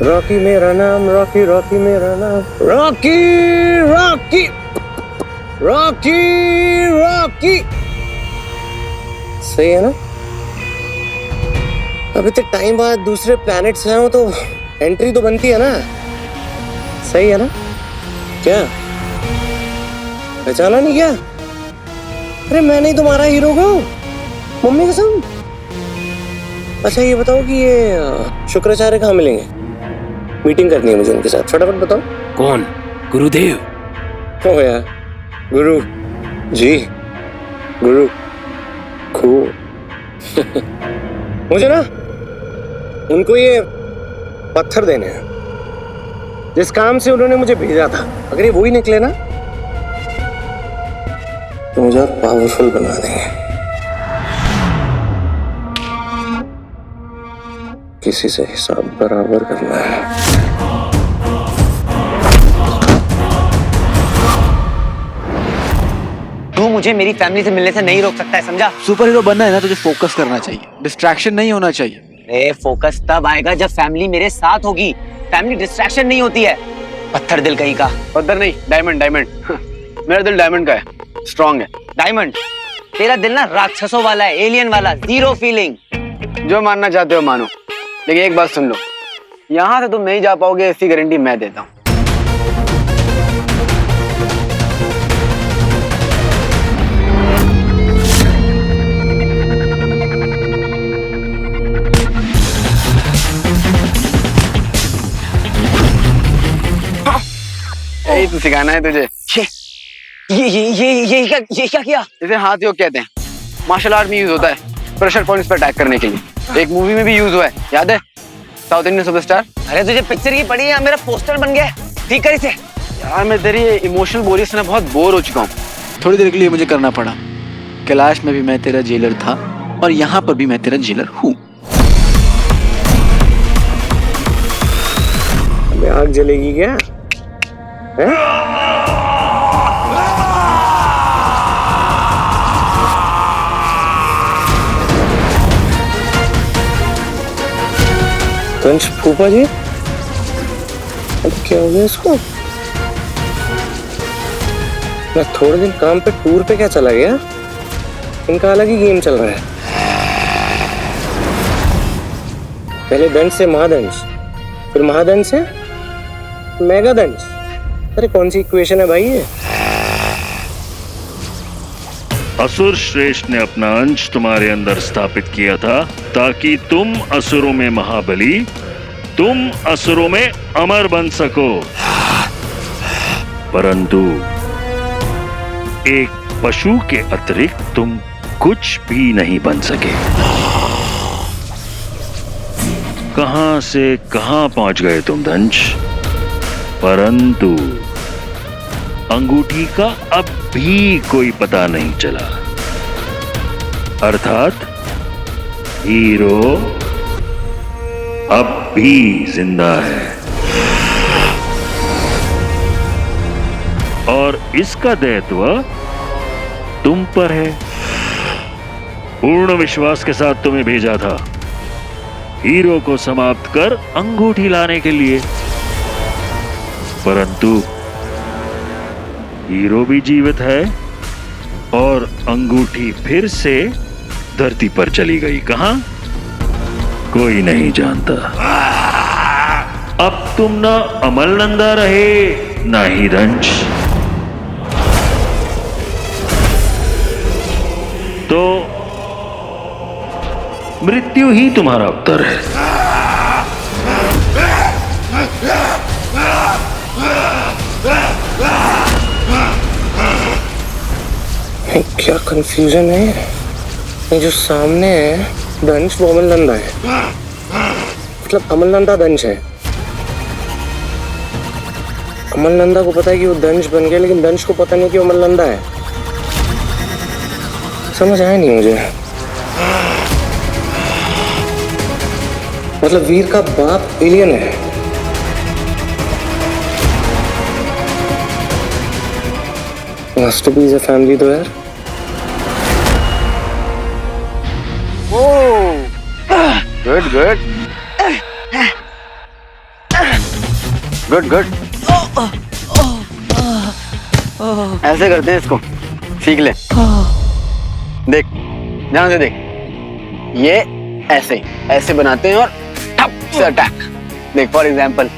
Rocky मेरा नाम, Rocky Rocky मेरा नाम, रॉकी रॉकी रॉकी रॉकी। सही है ना? अब इतने टाइम बाद दूसरे प्लैनेट से आऊं तो एंट्री तो बनती है ना। सही है ना? क्या पहचाना नहीं क्या? अरे मैं नहीं तुम्हारा हीरो को, मम्मी कसम। अच्छा ये बताओ कि ये शुक्राचार्य कहाँ मिलेंगे? मीटिंग करनी है मुझे उनके साथ, फटाफट बताओ। कौन? गुरुदेव? ओ यार, गुरु जी, गुरु खू मुझे ना उनको ये पत्थर देने हैं जिस काम से उन्होंने मुझे भेजा था। अगर ये वही निकले ना तो मुझे और पावरफुल बना देंगे। किसी से हिसाब बराबर करना है। तू मुझे मेरी फैमिली से मिलने से नहीं रोक सकता है, समझा? सुपर हीरो बनना है ना, तुझे फोकस करना चाहिए, डिस्ट्रैक्शन नहीं होना चाहिए। फोकस तब आएगा जब फैमिली मेरे साथ होगी। फैमिली डिस्ट्रैक्शन नहीं होती है। पत्थर दिल कहीं का। पत्थर नहीं, डायमंड डायमंड। मेरा दिल डायमंड का है, स्ट्रॉन्ग है। डायमंड? तेरा दिल ना राक्षसों वाला है, एलियन वाला, जीरो फीलिंग। जो मानना चाहते हो मानो, लेकिन एक बात सुन लो, यहाँ से तुम नहीं जा पाओगे, इसकी गारंटी मैं देता हूँ। यही तो सिखाना है तुझे। ये क्या किया? इसे हाथ योग कहते हैं। मार्शल आर्ट में यूज होता है प्रेशर पॉइंट्स पर अटैक करने के लिए। एक मूवी में भी यूज हुआ है, याद है? South Indian superstar. अरे तुझे पिक्चर की पड़ी है, मेरा पोस्टर बन गया। ठीक कर इसे। यार मैं तेरी इमोशनल बोरियत से ना बहुत बोर हो चुका हूँ। थोड़ी देर के लिए मुझे करना पड़ा। कैलाश में भी मैं तेरा जेलर था और यहाँ पर भी मैं तेरा जेलर हूँ। आग जलेगी क्या? कंच फूफा जी, अब क्या हो गया इसको? मैं थोड़े दिन काम पे टूर पे क्या चला गया, इनका अलग ही गेम चल रहा है। पहले दंश से महादंश, फिर महादंश से मेगादंश। अरे कौन सी इक्वेशन है भाई ये? असुर श्रेष्ठ ने अपना अंश तुम्हारे अंदर स्थापित किया था ताकि तुम असुरों में महाबली, तुम असुरों में अमर बन सको। परंतु एक पशु के अतिरिक्त तुम कुछ भी नहीं बन सके। कहां से कहां पहुंच गए तुम दंश, परंतु अंगूठी का अब भी कोई पता नहीं चला। अर्थात हीरो अब भी जिंदा है और इसका दायित्व तुम पर है। पूर्ण विश्वास के साथ तुम्हें भेजा था हीरो को समाप्त कर अंगूठी लाने के लिए, परंतु हीरो भी जीवित है और अंगूठी फिर से धरती पर चली गई। कहां? कोई नहीं जानता। अब तुम ना अमलनंदा रहे ना ही दंश, तो मृत्यु ही तुम्हारा उत्तर है। क्या कंफ्यूजन है? ये जो सामने है दंश, वो अमलनंदा है। मतलब अमलनंदा दंश है। अमलनंदा को पता है कि वो दंश बन गया, लेकिन दंश को पता नहीं कि वो अमलनंदा है। समझ आया नहीं मुझे। मतलब वीर का बाप एलियन है। मास्टरपीस है फैमिली तो यार। Good good. Good good. ऐसे करते हैं इसको, सीख ले। देख, ध्यान से देख, ये ऐसे ऐसे बनाते हैं और ठप से अटैक। देख फॉर एग्जाम्पल,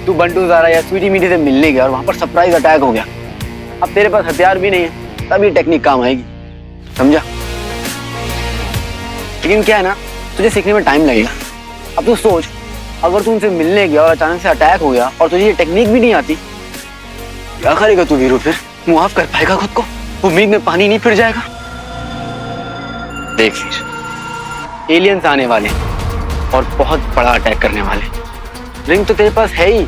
तू बंटू ज़ारा या स्वीटी मीठी से मिलने गया और वहां पर सरप्राइज अटैक हो गया। अब तेरे पास हथियार भी नहीं है, तब ये टेक्निक काम आएगी, समझा? लेकिन क्या है ना, तुझे सीखने में टाइम लगेगा। अब तू सोच, अगर तू उनसे मिलने गया और अचानक से अटैक हो गया और तुझे ये टेक्निक भी नहीं आती, क्या करेगा तू वीरू? फिर मुआफ कर पाएगा खुद को? उम्मीद में पानी नहीं फिर जाएगा? देख फिर, एलियंस आने वाले और बहुत बड़ा अटैक करने वाले। रिंग तो तेरे पास है ही।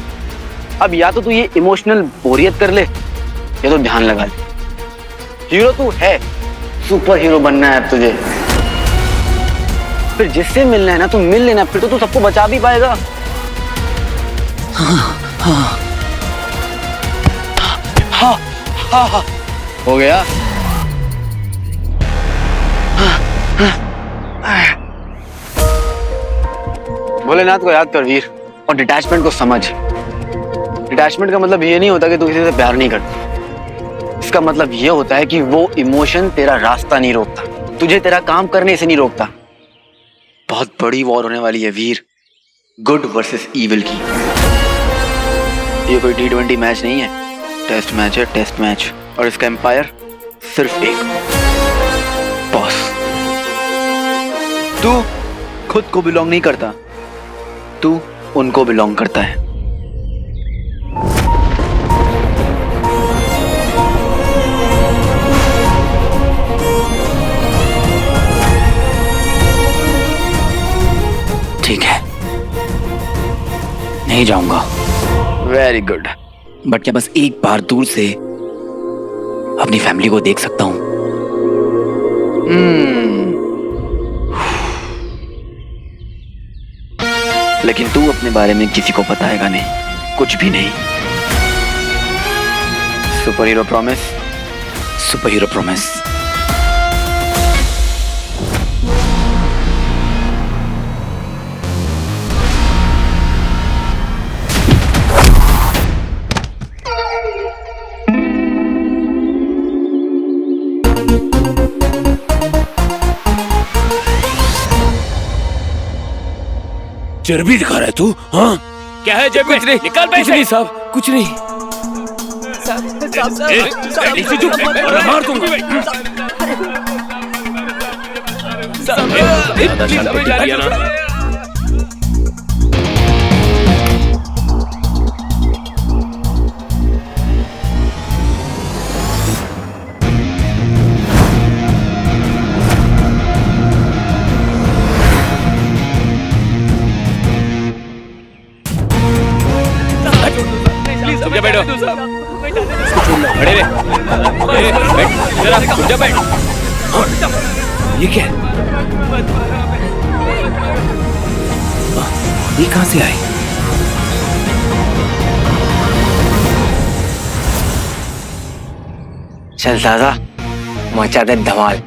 अब या तो तू ये इमोशनल बोरियत कर ले या तो ध्यान लगा ले। हीरो तू है, सुपर हीरो बनना है अब तुझे। फिर जिससे मिलना है ना, तू मिल लेना, फिर तो तू सबको बचा भी पाएगा। हाँ, हो गया। भोलेनाथ को याद कर वीर, और डिटैचमेंट को समझ। डिटैचमेंट का मतलब ये नहीं होता कि तू किसी से प्यार नहीं करता। इसका मतलब ये होता है कि वो इमोशन तेरा रास्ता नहीं रोकता, तुझे तेरा काम करने से नहीं रोकता। बहुत बड़ी वॉर होने वाली है वीर, गुड वर्सेस इविल की। ये कोई T20 मैच नहीं है, टेस्ट मैच है, टेस्ट मैच। और इसका एम्पायर सिर्फ एक, बॉस। तू खुद को बिलोंग नहीं करता, तू उनको बिलोंग करता है। ठीक है, नहीं जाऊंगा। Very good. बट क्या बस एक बार दूर से अपनी फैमिली को देख सकता हूं? लेकिन तू अपने बारे में किसी को बताएगा नहीं, कुछ भी नहीं। Super hero promise? Super hero promise. चर्बी दिखा रहा है तू? हाँ, क्या है जेब में? निकाल पैसे। कुछ नहीं साहब, कुछ नहीं। मार दूंगा। बैठो, खड़े रहे। बैठ, जरा बैठ। ये क्या है? ये कहां से आए? चल दादा, मचा दे धमाल।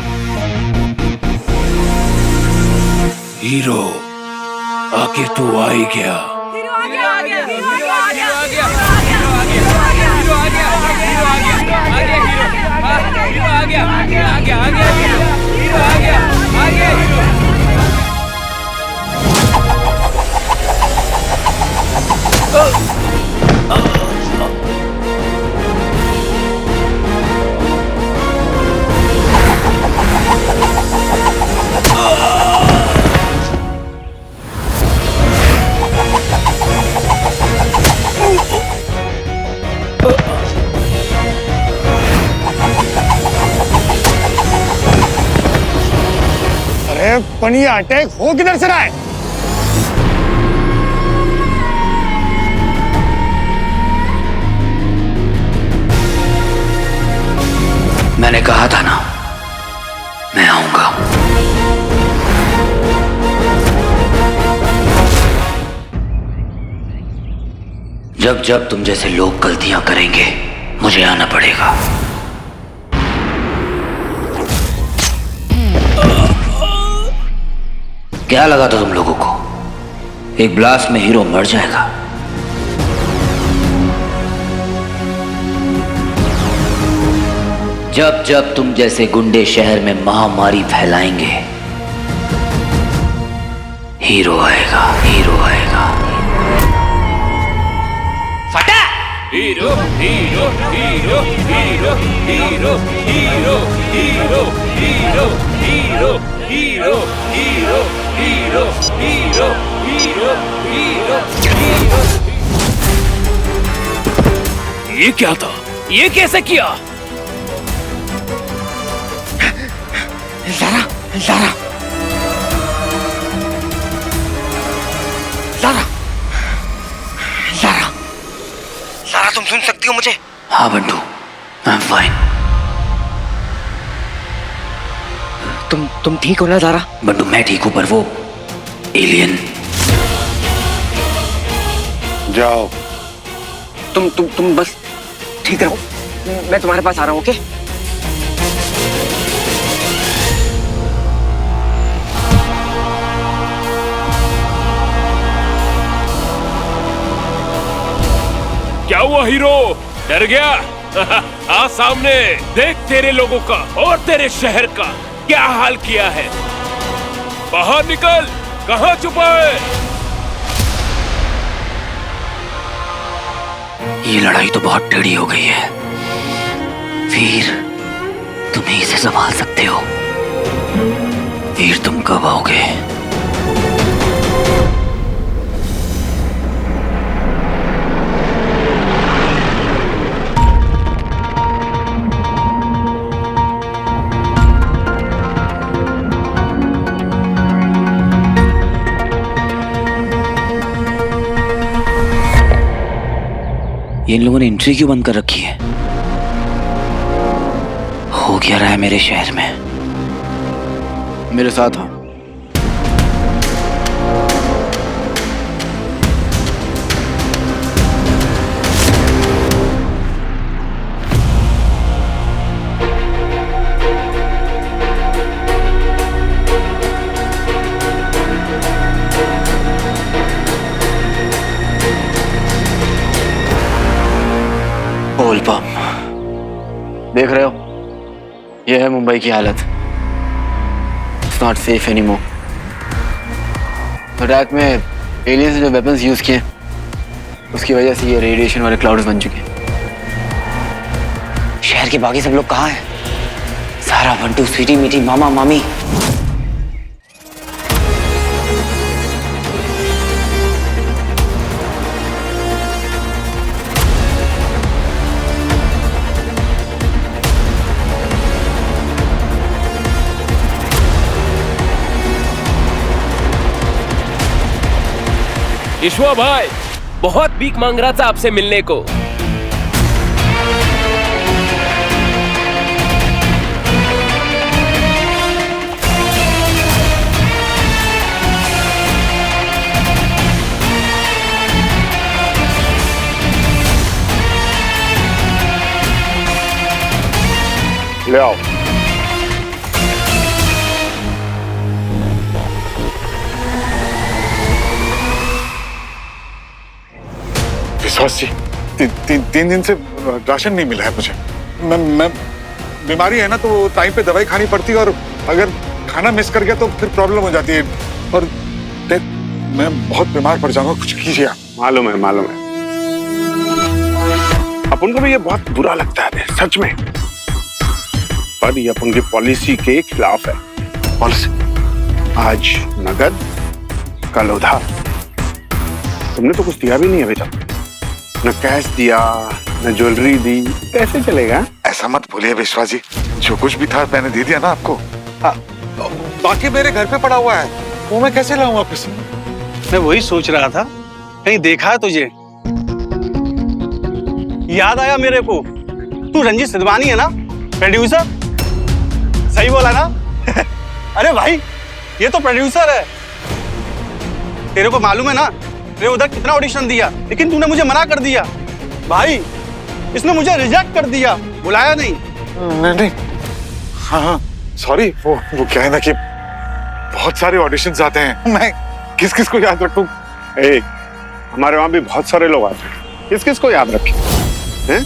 हीरो, आखिर तू आ ही गया। पनिया अटैक हो किधर से रहा है? मैंने कहा था ना, मैं आऊंगा। जब जब तुम जैसे लोग गलतियां करेंगे, मुझे आना पड़ेगा। क्या लगा था तुम लोगों को एक ब्लास्ट में हीरो मर जाएगा? जब जब तुम जैसे गुंडे शहर में महामारी फैलाएंगे, हीरो आएगा, हीरो आएगा। फटा hero hero hero hero hero hero hero hero hero hero hero hero hero hero hero hero. ये क्या था? ये कैसे किया? Lara Lara Lara Lara Lara, तुम सुन सकती हो मुझे? हाँ बंटू, आई एम फाइन। तुम ठीक हो ना लारा? बंटू मैं ठीक हूँ, पर वो एलियन। जाओ। तुम बस ठीक रहो, मैं तुम्हारे पास आ रहा हूँ। ओके? क्या हुआ हीरो? डर गया? आ सामने देख, तेरे लोगों का और तेरे शहर का क्या हाल किया है। बाहर निकल, कहाँ छुपा है? ये लड़ाई तो बहुत टेढ़ी हो गई है। वीर, तुम ही इसे संभाल सकते हो। वीर, तुम कब आओगे? इन लोगों ने एंट्री क्यों बंद कर रखी है? हो क्या रहा है मेरे शहर में? मेरे साथ आओ। बोल बम। देख रहे हो, यह है मुंबई की हालत। It's not safe anymore. Attack में एलियंस ने जो वेपन्स यूज किए, उसकी वजह से ये रेडिएशन वाले क्लाउड्स बन चुके हैं। शहर के बाकी सब लोग कहाँ हैं? सारा, बंटू, स्वीटी, मीठी, मामा, मामी। ईश्वा भाई बहुत भीख मांग रहा था आपसे मिलने को। ले आओ। विश्वास जी, तीन दिन से राशन नहीं मिला है मुझे। मैं बीमारी है ना, तो टाइम पे दवाई खानी पड़ती है, और अगर खाना मिस कर गया तो फिर प्रॉब्लम हो जाती है। और मैं बहुत बीमार पड़ जाऊंगा, कुछ कीजिए आप। मालूम है, मालूम है। अपन को भी ये बहुत बुरा लगता है सच में, पर ये अपन की पॉलिसी के खिलाफ है। पॉलिसी? आज नगद, कल उधार। तुमने तो कुछ दिया भी नहीं अभी तक, न कैश दिया न ज्वेलरी दी, कैसे चलेगा? ऐसा मत बोलिए विश्वास जी, जो कुछ भी था मैंने दे दिया ना आपको। बाकी मेरे घर पे पड़ा हुआ है, वो मैं कैसे लाऊं वापस? मैं वही सोच रहा था, कहीं देखा है तुझे? याद आया मेरे को, तू रंजीत सिद्धवानी है ना, प्रोड्यूसर? सही बोला ना? अरे भाई, ये तो प्रोड्यूसर है। तेरे को मालूम है ना, मैंने उधर कितना ऑडिशन दिया, लेकिन तूने मुझे मना कर दिया। भाई, इसने मुझे रिजेक्ट कर दिया, बुलाया नहीं। नहीं। हाँ, सॉरी। वो क्या है ना कि बहुत सारे ऑडिशंस आते हैं, मैं किस किस को याद रखूं? हमारे वहां भी बहुत सारे लोग आते हैं, किस किस को याद रखें? हैं?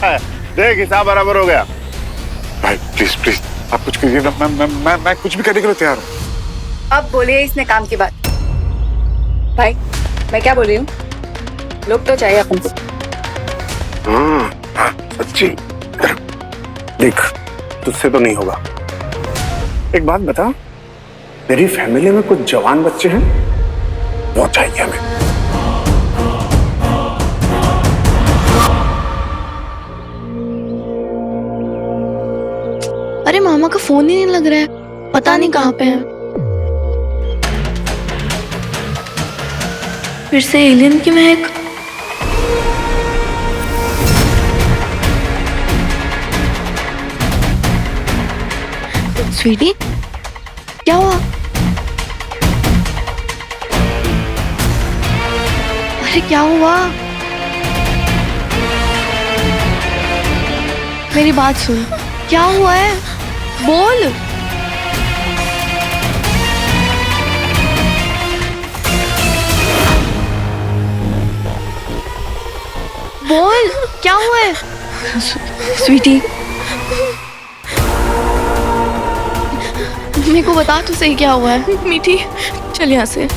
देख हिसाब बराबर हो गया। भाई प्लीज प्लीज आप कुछ कीजिए ना, मैं कुछ भी करने के लिए तैयार हूँ। अब बोलिए इसने काम की बात। भाई मैं क्या बोल रही हूँ, लोग तो चाहिए अपन को। हाँ सच्ची। देख तुझसे तो नहीं होगा। एक बात बता, मेरी फैमिली में कुछ जवान बच्चे हैं, वो चाहिए हमें। अरे मामा का फोन ही नहीं लग रहा है, पता नहीं कहाँ पे है। फिर से एलियन की महक। स्वीटी क्या हुआ? अरे क्या हुआ? मेरी बात सुन, क्या हुआ है? बोल। बोल क्या हुआ है? स्वीटी मेरे को बता तो सही क्या हुआ है। मीठी चल यहाँ से।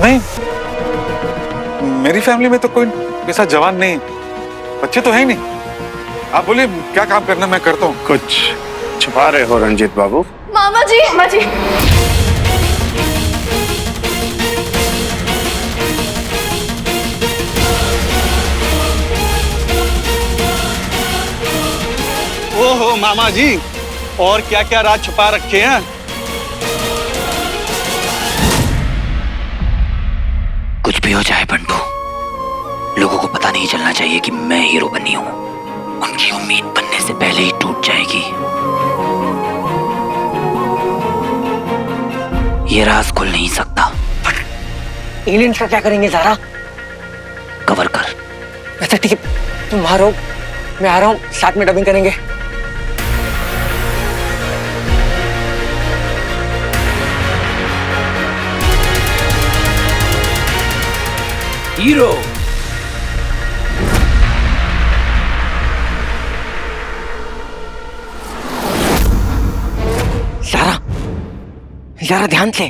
नहीं, मेरी फैमिली में तो कोई ऐसा जवान नहीं, बच्चे तो है ही नहीं। आप बोलिए क्या काम करना मैं करता हूँ। कुछ छुपा रहे हो रंजीत बाबू? मामा जी, मामा जी। ओहो मामा जी, और क्या क्या राज छुपा रखे हैं? कुछ भी हो जाए बंटू, लोगों को पता नहीं चलना चाहिए कि मैं हीरो बनी हूं। उनकी उम्मीद बनने से पहले ही टूट जाएगी। ये राज खुल नहीं सकता। एलियंस का क्या करेंगे ज़ारा? कवर कर। अच्छा ठीक है, तुम बाहर हो, मैं आ रहा हूँ, साथ में डबिंग करेंगे। हीरो ज़ारा ध्यान से।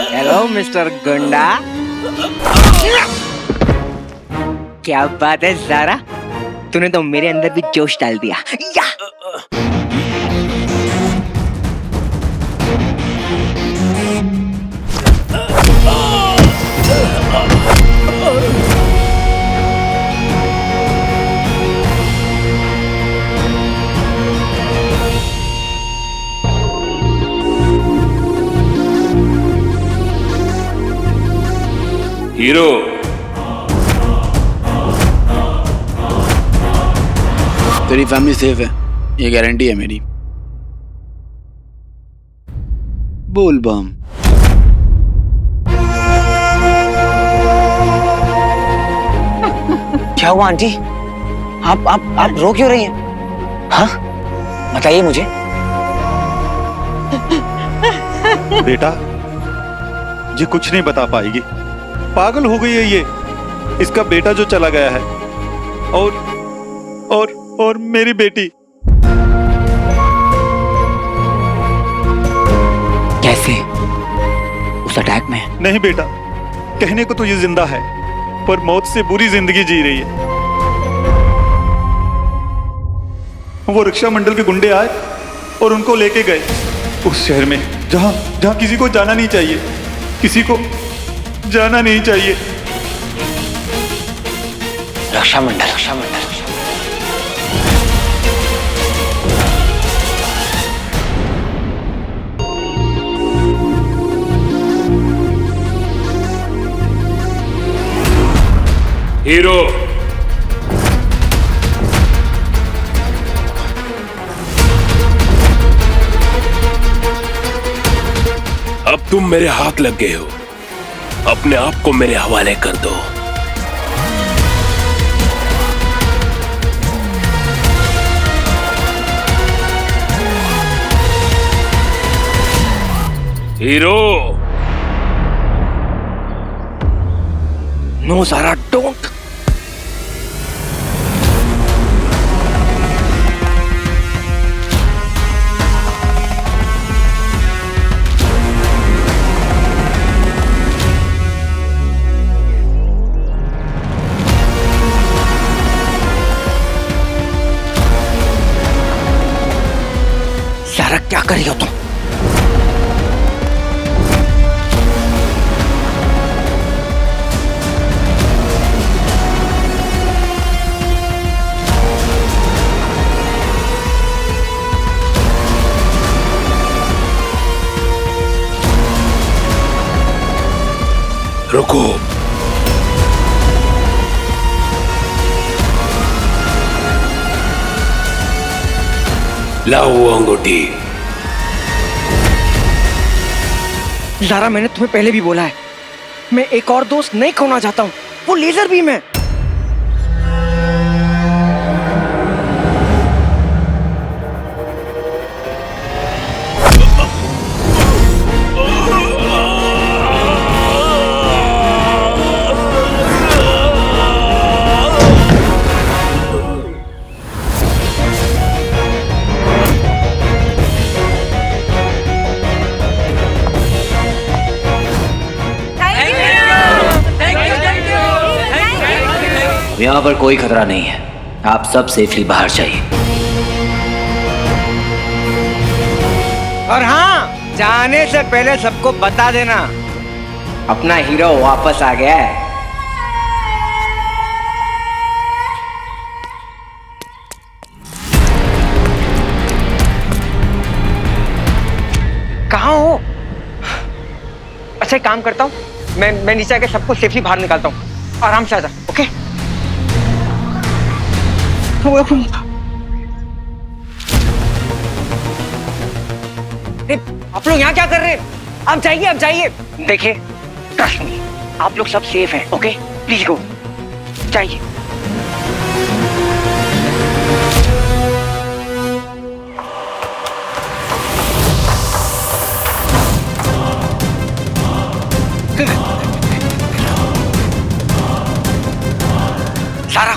हेलो मिस्टर गुंडा। क्या बात है ज़ारा, तूने तो मेरे अंदर भी जोश डाल दिया। या! हीरो तेरी फैमिली सेफ है, ये गारंटी है मेरी। बोल बम। क्या हुआ आंटी? आप रो क्यों रही हैं? हाँ बताइए मुझे। बेटा ये कुछ नहीं बता पाएगी, पागल हो गई है ये। इसका बेटा जो चला गया है और मेरी बेटी। कैसे? उस अटैक में? नहीं बेटा, कहने को तो ये जिंदा है पर मौत से बुरी जिंदगी जी रही है। वो रक्षा मंडल के गुंडे आए और उनको लेके गए उस शहर में जहां किसी को जाना नहीं चाहिए, किसी को जाना नहीं चाहिए। रक्षामंडल हीरो, अब तुम मेरे हाथ लग गए हो, अपने आप को मेरे हवाले कर दो। Hero, no Zara, don't. Zara, क्या कर रही हो तुम? रुको। लाओ वो अंगूठी। ज़ारा, मैंने तुम्हें पहले भी बोला है, मैं एक और दोस्त नहीं खोना चाहता हूँ, वो लेजर बीम है। यहाँ पर कोई खतरा नहीं है, आप सब सेफली बाहर जाइए। और हाँ, जाने से पहले सबको बता देना, अपना हीरो वापस आ गया है। कहाँ हो? अच्छा, एक काम करता हूँ, मैं नीचे आके सबको सेफली बाहर निकालता हूँ। आराम से आजा, ओके? आप लोग यहाँ क्या कर रहे हैं? आप जाइए, आप जाइए। देखिए, ट्रस्ट मी, आप लोग सब सेफ हैं, ओके? प्लीज गो, जाइए। सारा,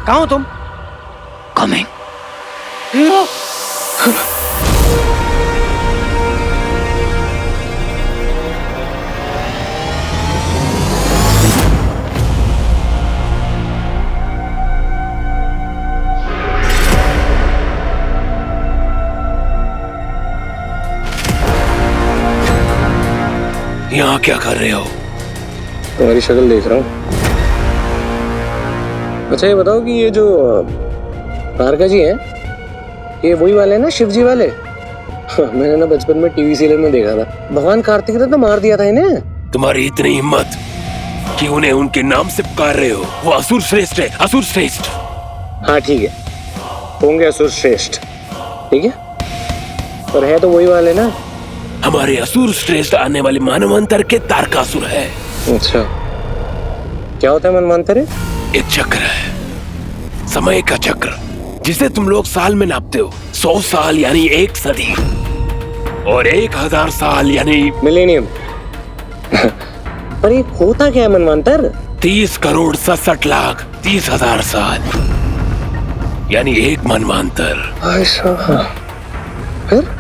कहाँ हो तुम? कमिंग। यहाँ क्या कर रहे हो? तुम्हारी शक्ल देख रहा हूँ। अच्छा, ये बताओ कि ये जो तारका जी हैं, ये वही वाले हैं ना, शिव जी वाले? मैंने ना बचपन में टीवी सीरियल में देखा था, भगवान कार्तिक ने तो मार दिया था इन्हें। तुम्हारी इतनी हिम्मत कि उन्हें उनके नाम से पुकार रहे हो। वो असुर श्रेष्ठ है, असुर श्रेष्ठ। हाँ ठीक है, होंगे असुर श्रेष्ठ, ठीक है, पर है तो वही वाले ना। हमारे असुर श्रेष्ठ आने वाले मानवांतर के तारकासुर है। अच्छा, क्या होता है मनवंतर? एक चक्र है, समय का चक्र, जिसे तुम लोग साल में नापते हो। 100 साल यानी 1 सदी, और 1000 साल यानी मिलेनियम। पर ये होता क्या है मनवंतर? 30 करोड़ 67 लाख 30,000 साल, यानी 1 मनवांतर।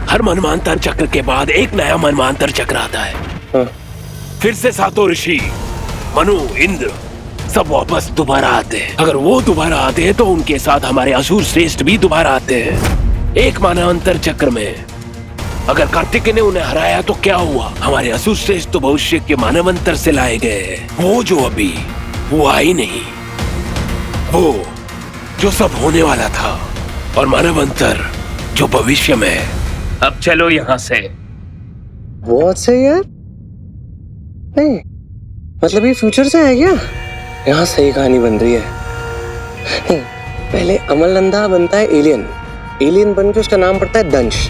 हर मनवांतर चक्र के बाद एक नया मनवांतर चक्र आता है। हाँ। फिर से 7 ऋषि, मनु, इंद्र, सब वापस दोबारा आते हैं। अगर वो दोबारा आते हैं तो उनके साथ हमारे असुर श्रेष्ठ भी दोबारा आते हैं। एक मनवांतर चक्र में अगर कार्तिकेय ने उन्हें हराया तो क्या हुआ? हमारे असुर श्रेष्ठ तो भविष्य के मानवंतर से लाए गए, वो जो अभी हुआ ही नहीं, वो जो सब होने वाला था, और मानवंतर जो भविष्य में। अब चलो यहाँ से। बहुत सही यार। नहीं मतलब ये फ्यूचर से है क्या? यहाँ सही कहानी बन रही है। नहीं, पहले अमलनंदा बनता है एलियन, एलियन बन के उसका नाम पड़ता है दंश,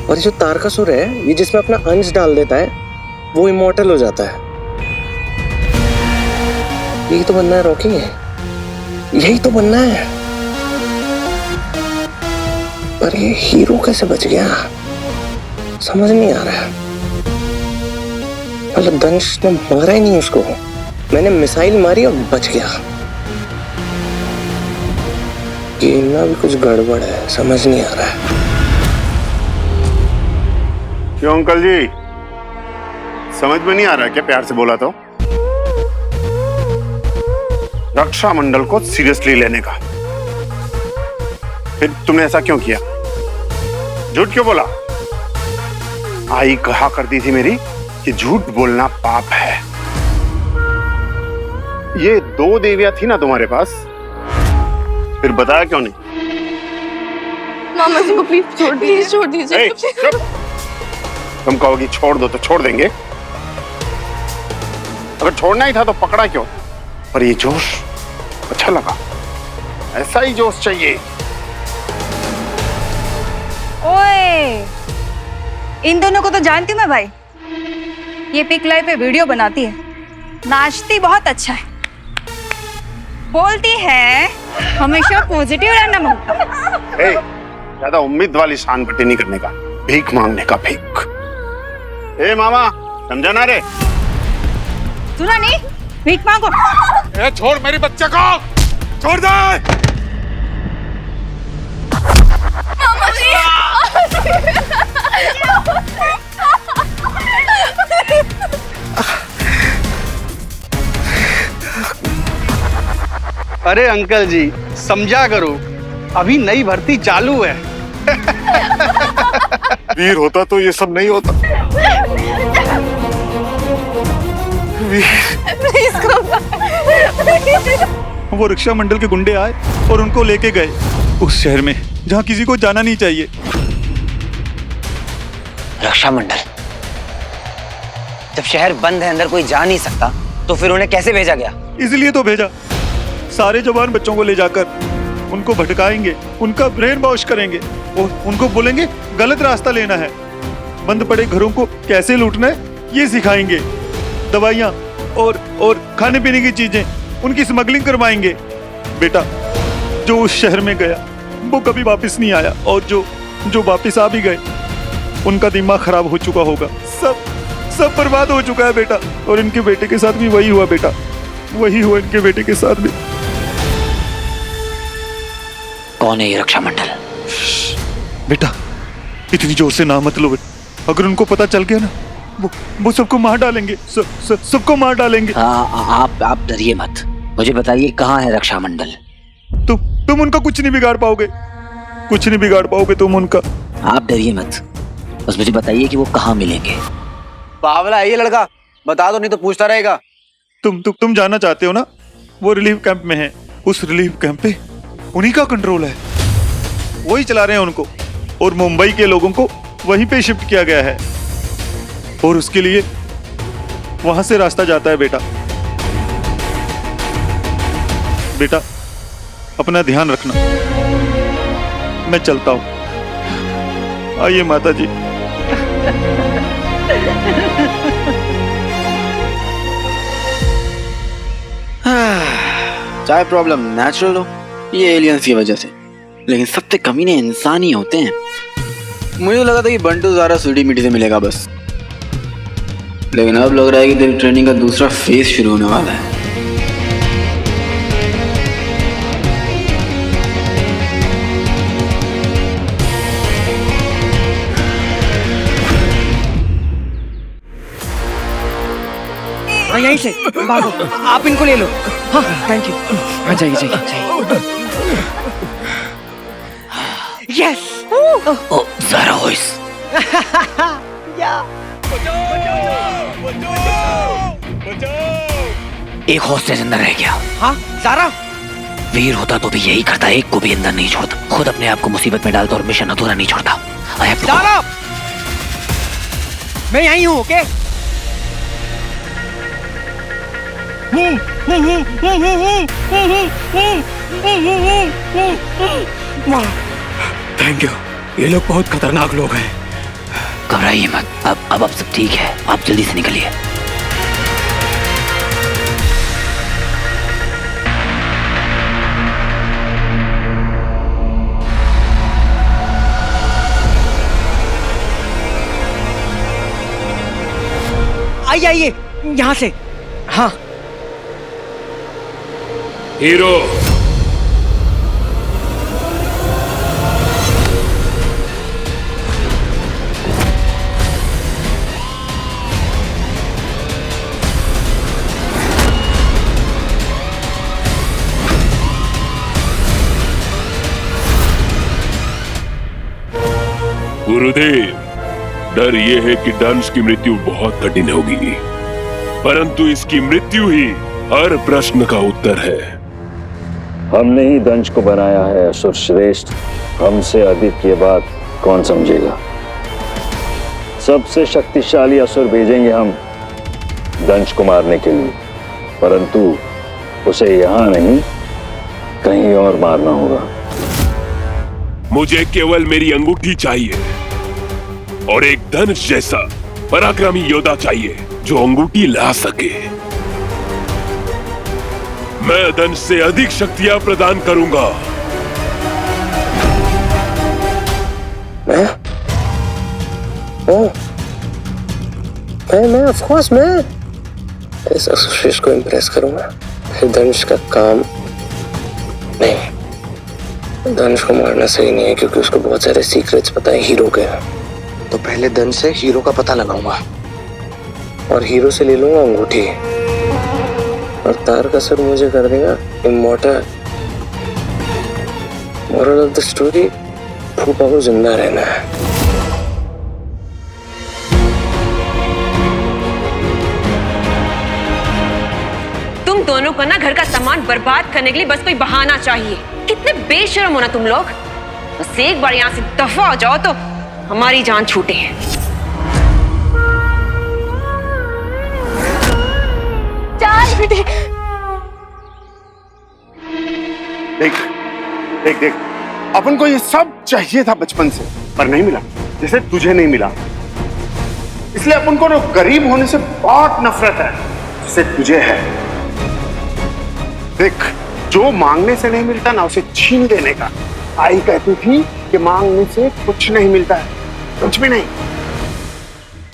और जो तारकासुर है ये जिसमें अपना अंश डाल देता है वो इमॉर्टल हो जाता है। यही तो बनना है रॉकी, यही तो बनना है। पर ये हीरो कैसे बच गया समझ नहीं आ रहा है। मतलब दंश ने मारा ही नहीं उसको, मैंने मिसाइल मारी और बच गया। ये इतना भी कुछ गड़बड़ है, समझ नहीं आ रहा है। क्यों अंकल जी, समझ में नहीं आ रहा क्या? प्यार से बोला तो रक्षा मंडल को सीरियसली लेने का, फिर तुमने ऐसा क्यों किया? झूठ क्यों बोला? आई कहा करती थी मेरी कि झूठ बोलना पाप है। ये 2 देवियां थी ना तुम्हारे पास, फिर बताया क्यों नहीं? मामा जी को प्लीज छोड़ दीजिए, छोड़ दीजिए। चुप। तुम कहोगी छोड़ दो तो छोड़ देंगे, अगर छोड़ना ही था तो पकड़ा क्यों? पर ये जोश अच्छा लगा, ऐसा ही जोश चाहिए। ओए, इन दोनों को तो जानती हूँ मैं भाई। ये पिक लाइव पे वीडियो बनाती है, नाचती बहुत अच्छा है, बोलती है हमेशा पॉजिटिव रहना मांगता है। ज्यादा उम्मीद वाली शान पट्टी नहीं करने का, भीख मांगने का भीख। ए मामा, समझा ना रे? सुना नहीं? भीख मांगो। ए छोड़ मेरी बच्चे को, छोड़ दे। मामा जी। अरे अंकल जी समझा करो, अभी नई भर्ती चालू है। वीर होता तो ये सब नहीं होता। वो रक्षा मंडल के गुंडे आए और उनको लेके गए उस शहर में जहाँ किसी को जाना नहीं चाहिए। रक्षा मंडल? जब शहर बंद है, अंदर कोई जा नहीं सकता, तो फिर उन्हें कैसे भेजा गया? इसलिए तो भेजा, सारे जवान बच्चों को ले जाकर उनको भटकाएंगे, उनका ब्रेन वॉश करेंगे और उनको बोलेंगे गलत रास्ता लेना है, बंद पड़े घरों को कैसे लूटना है ये सिखाएंगे, दवाइयाँ और खाने पीने की चीजें उनकी स्मगलिंग करवाएंगे। बेटा, जो उस शहर में गया वो कभी वापस नहीं आया, और जो वापस आ भी गए उनका दिमाग खराब हो चुका होगा, सब बर्बाद हो चुका है बेटा। और इनके बेटे के साथ भी वही हुआ बेटा, वही हुआ इनके बेटे के साथ भी। कौन है ये रक्षा मंडल? बेटा इतनी जोर से ना मत लो, अगर उनको पता चल गया ना वो सबको मार डालेंगे, सबको मार डालेंगे। आप डरिए मत, मुझे बताइए कहाँ है रक्षा मंडल? तुम उनका कुछ नहीं बिगाड़ पाओगे, कुछ नहीं बिगाड़ पाओगे तुम उनका। आप डरिए मत, बस मुझे बताइए कि वो कहाँ मिलेंगे। बावला है ये लड़का, बता दो नहीं तो पूछता रहेगा। तुम जानना चाहते हो ना? वो रिलीफ कैंप में है, उस रिलीफ कैंप पे उन्हीं का कंट्रोल है, वही चला रहे हैं उनको, और मुंबई के लोगों को वहीं पे शिफ्ट किया गया है, और उसके लिए वहां से रास्ता जाता है। बेटा अपना ध्यान रखना, मैं चलता हूं। आइए माता जी। चाहे प्रॉब्लम नेचुरल हो ये एलियंस की वजह से, लेकिन सबसे कमीने इंसान ही होते हैं। मुझे लगा था कि बंटू ज़ारा सीढ़ी मिट्टी से मिलेगा बस, लेकिन अब लग रहा है कि तेरी ट्रेनिंग का दूसरा फेज शुरू होने वाला है। यहीं से भागो, आप इनको ले लो। हाँ थैंक यू। हाँ जाइए। यस ओ ज़ारा वॉइस। एक हॉस्टेज अंदर रह गया। हाँ ज़ारा। वीर होता तो भी यही करता, एक को भी अंदर नहीं छोड़ता, खुद अपने आप को मुसीबत में डालता और मिशन अधूरा नहीं छोड़ता। ज़ारा, मैं यहीं हूँ, ओके? Thank you. ये लोग बहुत खतरनाक लोग हैं। घबराइए मत, अब सब ठीक है, आप जल्दी से निकलिए। आइए आइए यहाँ से। हाँ हीरो, गुरुदेव, डर ये है कि दंश की मृत्यु बहुत कठिन होगी, परंतु इसकी मृत्यु ही हर प्रश्न का उत्तर है। हमने ही दंश को बनाया है असुर श्रेष्ठ, हमसे अधिक ये बात कौन समझेगा। सबसे शक्तिशाली असुर भेजेंगे हम दंश को मारने के लिए, परंतु उसे यहां नहीं कहीं और मारना होगा। मुझे केवल मेरी अंगूठी चाहिए और एक धनुष जैसा पराक्रमी योद्धा चाहिए जो अंगूठी ला सके। मैं धनुष से अधिक शक्तियां प्रदान करूंगा। मैं ऑफ कोर्स मैं इस असुर को इम्प्रेस करूंगा। फिर धनुष का काम नहीं, धनुष को मारना सही नहीं है क्योंकि उसको बहुत सारे सीक्रेट्स पता है हीरो के। तो पहले धनुष से हीरो का पता लगाऊंगा और हीरो से ले लूंगा अंगूठी और तार का सर मुझे कर देगा immortal. Moral of the story, फूफा को जिंदा रहना है। तुम दोनों को ना घर का सामान बर्बाद करने के लिए बस कोई बहाना चाहिए। कितने बेशर्म हो ना तुम लोग। बस एक बार यहाँ से दफा हो जाओ तो हमारी जान छूटे। देख देख देख, अपन को ये सब चाहिए था बचपन से, पर नहीं मिला, जैसे तुझे नहीं मिला। इसलिए अपन को गरीब होने से बहुत नफरत है जैसे तुझे है। देख, जो मांगने से नहीं मिलता ना उसे छीन लेने का। आई कहती थी कि मांगने से कुछ नहीं मिलता है, कुछ भी नहीं।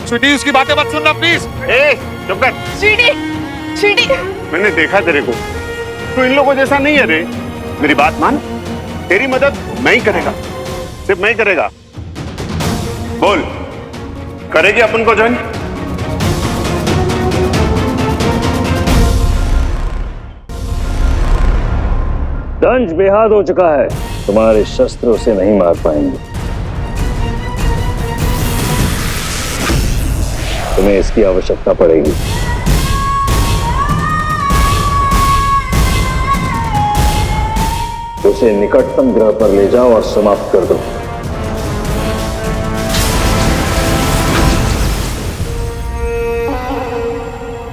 स्वीटी, उसकी बातें मत सुनना प्लीज। ए, चुप कर। स्वीटी, मैंने देखा तेरे को, तू इन लोगों जैसा नहीं है रे। मेरी बात मान, तेरी मदद मैं ही करेगा, सिर्फ मैं ही करेगा। बोल, करेगी अपन को ज्वाइन? दंश बेहाद हो चुका है, तुम्हारे शस्त्र उसे नहीं मार पाएंगे। तुम्हें इसकी आवश्यकता पड़ेगी। उसे निकटतम ग्रह पर ले जाओ और समाप्त कर दो।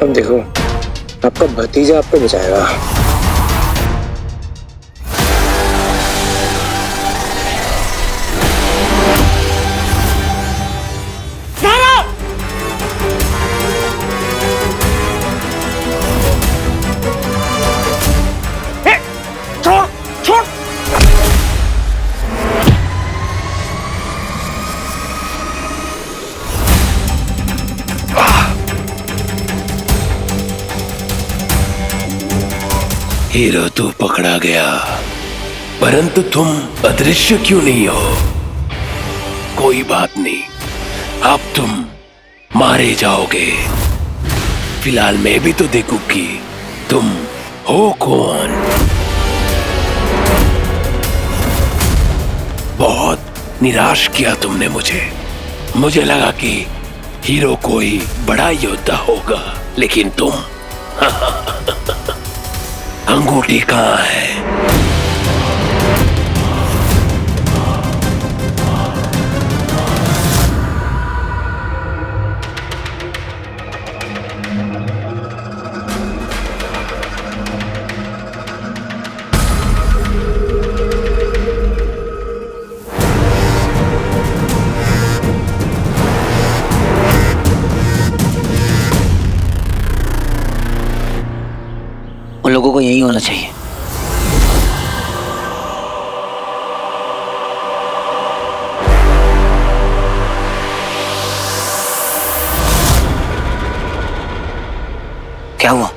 अब देखो, आपका भतीजा आपको बचाएगा। हीरो तू पकड़ा गया, परंतु तुम अदृश्य क्यों नहीं हो? कोई बात नहीं, अब तुम मारे जाओगे। फिलहाल मैं भी तो देखूं कि तुम हो कौन। बहुत निराश किया तुमने मुझे। मुझे लगा कि हीरो कोई बड़ा योद्धा होगा, लेकिन तुम अंगूठी कहाँ है? उन लोगों को यही होना चाहिए। क्या हुआ?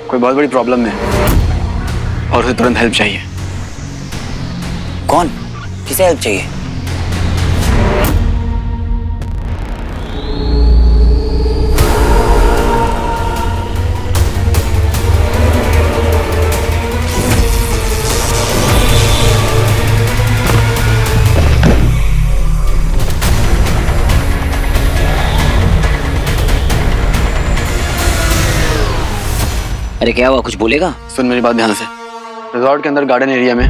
कोई बहुत बड़ी प्रॉब्लम में है और उसे तुरंत हेल्प चाहिए। कौन? किसे हेल्प चाहिए? अरे क्या हुआ, कुछ बोलेगा? सुन मेरी बात ध्यान से। रिजॉर्ट के अंदर गार्डन एरिया में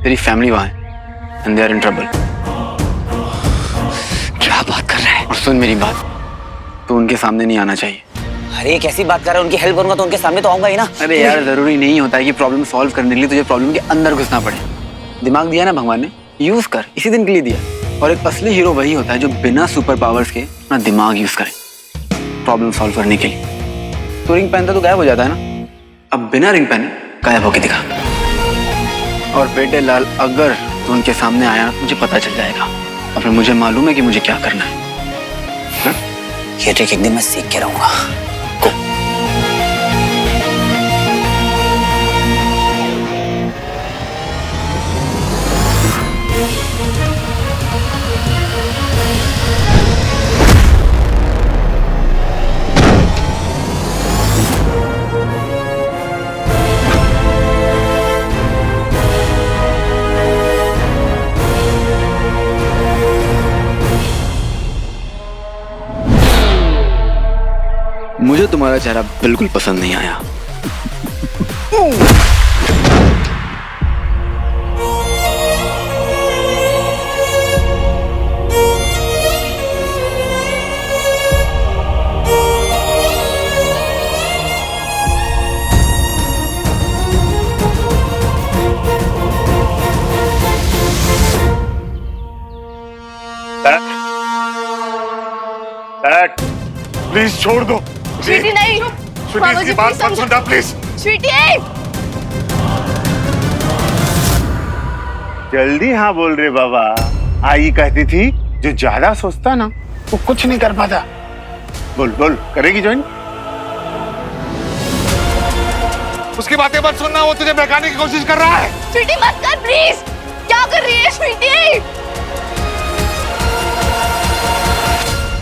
तेरी फैमिली वहां है and they are in trouble. क्या बात कर रहा है? और सुन मेरी बात, तू उनके सामने नहीं आना चाहिए। अरे कैसी बात कर रहा है? उनकी हेल्प करूंगा तो उनके सामने तो आऊंगा ही ना। अरे यार जरूरी नहीं होता है कि प्रॉब्लम सॉल्व करने के लिए तुझे प्रॉब्लम के अंदर घुसना पड़े। दिमाग दिया ना भगवान ने, यूज कर, इसी दिन के लिए दिया। और एक असली हीरो वही होता है जो बिना सुपर पावर्स के अपना दिमाग यूज करे प्रॉब्लम सॉल्व करने के लिए। तो रिंग पहनता तो गायब हो जाता है ना, अब बिना रिंग पहने गायब होके दिखा। और बेटे लाल, अगर तू उनके सामने आया मुझे पता चल जाएगा और फिर मुझे मालूम है कि मुझे क्या करना है। ये ट्रिक एक दिन मैं सीख के रहूंगा। मुझे तुम्हारा चेहरा बिल्कुल पसंद नहीं आया। प्लीज छोड़ दो। स्वीटी नहीं, स्वीटी इसकी बात मत सुनना प्लीज। स्वीटी जल्दी हाँ बोल रहे बाबा। आई कहती थी जो ज्यादा सोचता ना वो कुछ नहीं कर पाता। बोल बोल, करेगी ज्वाइन? उसकी बातें मत सुनना, वो तुझे बहकाने की कोशिश कर रहा है। स्वीटी मत कर प्लीज। क्या कर रही है स्वीटी?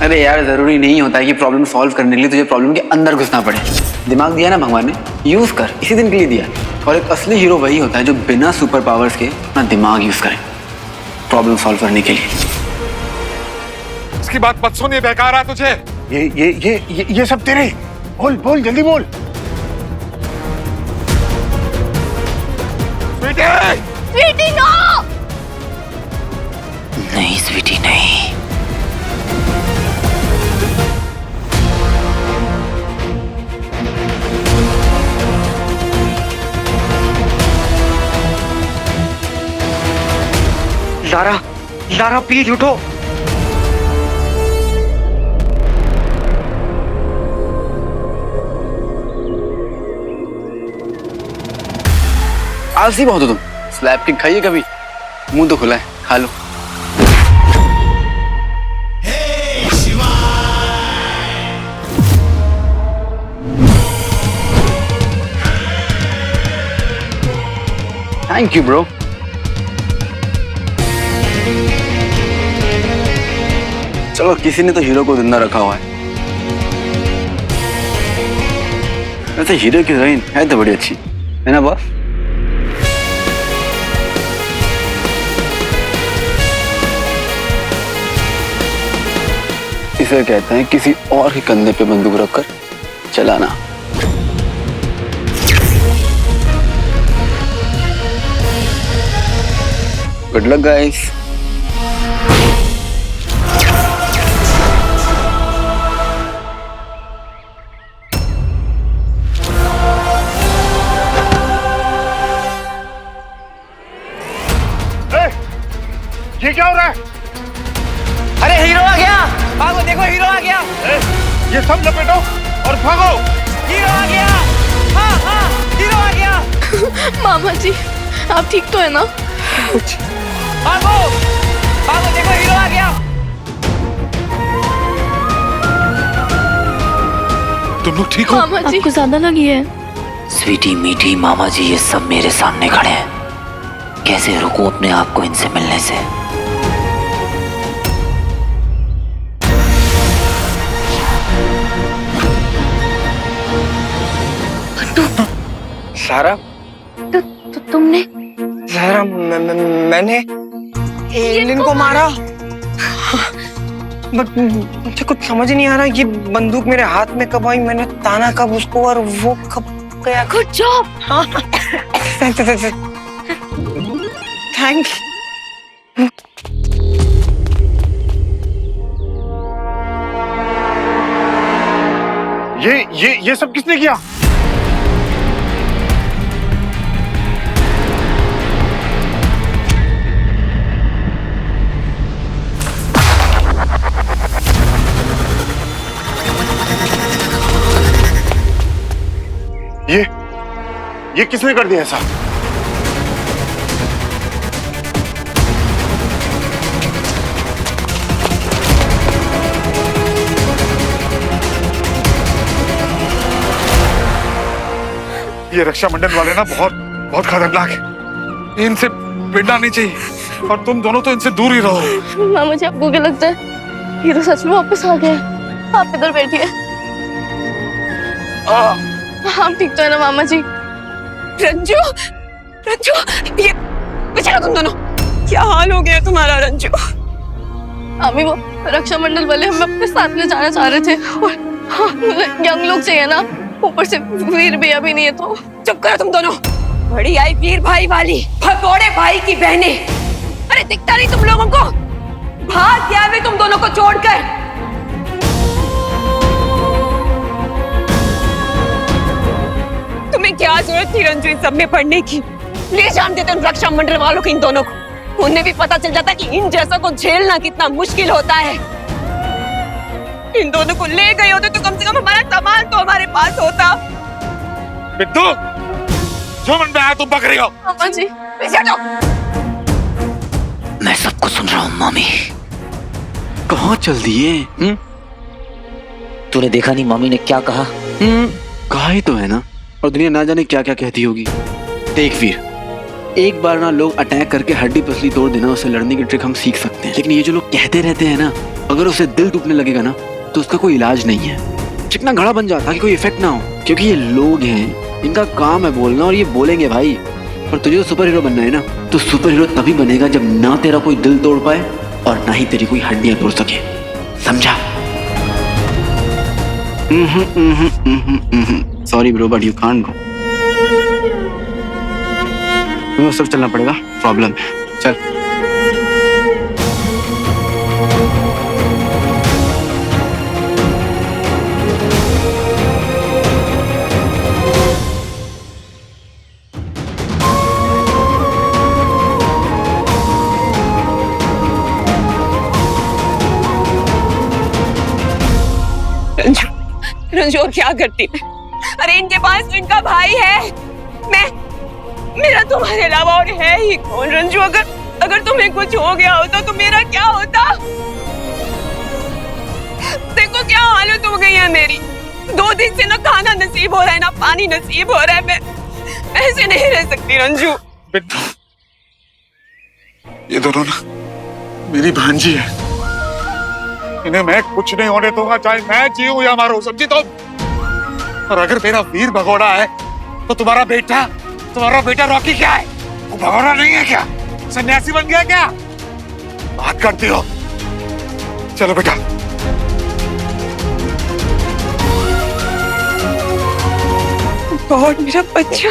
अरे यार जरूरी नहीं होता है कि प्रॉब्लम सॉल्व करने के लिए तुझे प्रॉब्लम के अंदर घुसना पड़े। दिमाग दिया ना भगवान ने, यूज कर, इसी दिन के लिए दिया। और एक असली हीरो वही होता है जो बिना सुपर पावर्स के अपना दिमाग यूज करे प्रॉब्लम सॉल्व करने के लिए। इसकी बात मत सुन, ये बहका रहा है तुझे। ये सब तेरे। बोल बोल, जल्दी बोल। स्वीटी नो। नहीं स्वीटी नहीं। लारा, लारा प्लीज उठो। आलसी बहुत हो तुम। स्लैब किक खाइए कभी? मुंह तो खुला है, खा लो। Thank you bro. चलो, किसी ने तो हीरो को जिंदा रखा हुआ है। वैसे हीरो की हीरोइन है तो बड़ी अच्छी है ना बॉस? इसे कहते हैं किसी और के कंधे पे बंदूक रखकर चलाना। Good luck guys. ये क्या हो रहा है? अरे हीरो आ गया, भागो, देखो हीरो आ गया। ये सब लपेटो और भागो। हीरो आ गया, हाँ हाँ हीरो आ गया। मामा जी आप ठीक तो है ना? भागो भागो, देखो हीरो आ गया। तुम लोग ठीक हो? मामा जी आपको ज्यादा लगी है? स्वीटी मीठी मामा जी ये सब मेरे सामने खड़े हैं, कैसे रुकूं अपने आप को इनसे मिलने से? सारा तुमने? जहरा मैंने एलियन को मारा। मुझे कुछ समझ नहीं आ रहा, ये बंदूक मेरे हाथ में कब आई, मैंने ताना कब उसको और वो कब गया। Good job. थैंक ये सब किसने किया? ये किसने कर दिया ऐसा? ये रक्षा मंडल वाले ना बहुत बहुत खतरनाक है, इनसे भिड़ना नहीं चाहिए और तुम दोनों तो इनसे दूर ही रहो। मामा जी आपको क्या लगता है ये तो सच में वापस आ गए? आप इधर बैठिए। आप ठीक तो है ना मामा जी? रंजू, रंजू, ये बेचारा तुम दोनों, क्या हाल हो गया तुम्हारा रंजू? अभी वो रक्षा मंडल वाले हमें अपने साथ ले जाना चाह रहे थे और यंग लोग चाहिए ना, ऊपर से वीर भैया भी नहीं है तो। चुप करो तुम दोनों। बड़ी आई वीर भाई वाली, भगोड़े भाई की बहने। अरे दिखता नहीं तुम लोगों को? भाग गया वे तुम दोनों को छोड़कर। तुम्हें क्या जरूरत थी रंजू इन सब में पढ़ने की? ले जान देते उन रक्षा मंडल वालों को इन दोनों को, उन्हें भी पता चल जाता कि इन जैसा को झेलना कितना मुश्किल होता है। इन दोनों को ले गए होते तो कम से कम हमारा सामान तो हमारे पास होता। बिट्टू, जो मन में आया तुम बक रही हो। मामा जी पीछे हटो। मैं सब कुछ सुन रहा हूँ मामी। कहाँ चल दिए? तूने देखा नहीं मम्मी ने क्या कहा? कहा ही तो है ना, और दुनिया ना जाने क्या क्या कहती होगी। देख वीर, एक बार ना लोग अटैक करके हड्डी पसली तोड़ देना, उससे लड़ने की ट्रिक हम सीख सकते हैं, लेकिन ये जो लोग कहते रहते हैं ना, अगर उसे दिल टूटने लगेगा ना तो उसका कोई इलाज नहीं है। चिकना घड़ा बन जाता कि कोई इफेक्ट ना हो, क्योंकि ये लोग हैं, इनका काम है बोलना और ये बोलेंगे भाई। पर तुझे तो सुपर हीरो बनना है ना, तो सुपर हीरो तभी बनेगा जब ना तेरा कोई दिल तोड़ पाए और ना ही तेरी कोई हड्डियां तोड़ सके, समझा? Sorry bro but you can't go. तुम्हें सब चलना पड़ेगा, प्रॉब्लम है। चल। रंजू, रंजू और क्या करती मैं? अरे इनके पास तो इनका भाई है, मेरा तुम्हारे अलावा और है ही कौन? रंजू, अगर तुम्हें कुछ हो गया होता तो मेरा क्या होता? देखो क्या हालत हो गई है मेरी। 2 दिन से ना खाना नसीब हो रहा है ना पानी नसीब हो रहा है। मैं ऐसे नहीं रह सकती रंजू। बिट्टू, ये दोनों ना मेरी भांजी है, इन्हें मैं कुछ नहीं होने दूंगा, चाहे मैं जीऊं या मारूं, समझी तुम? और अगर मेरा वीर भगोड़ा है तो तुम्हारा बेटा रॉकी क्या है? वो भगोड़ा नहीं है? है क्या? सन्यासी बन गया क्या? बात करती हो? चलो बेटा गॉड, मेरा बच्चा।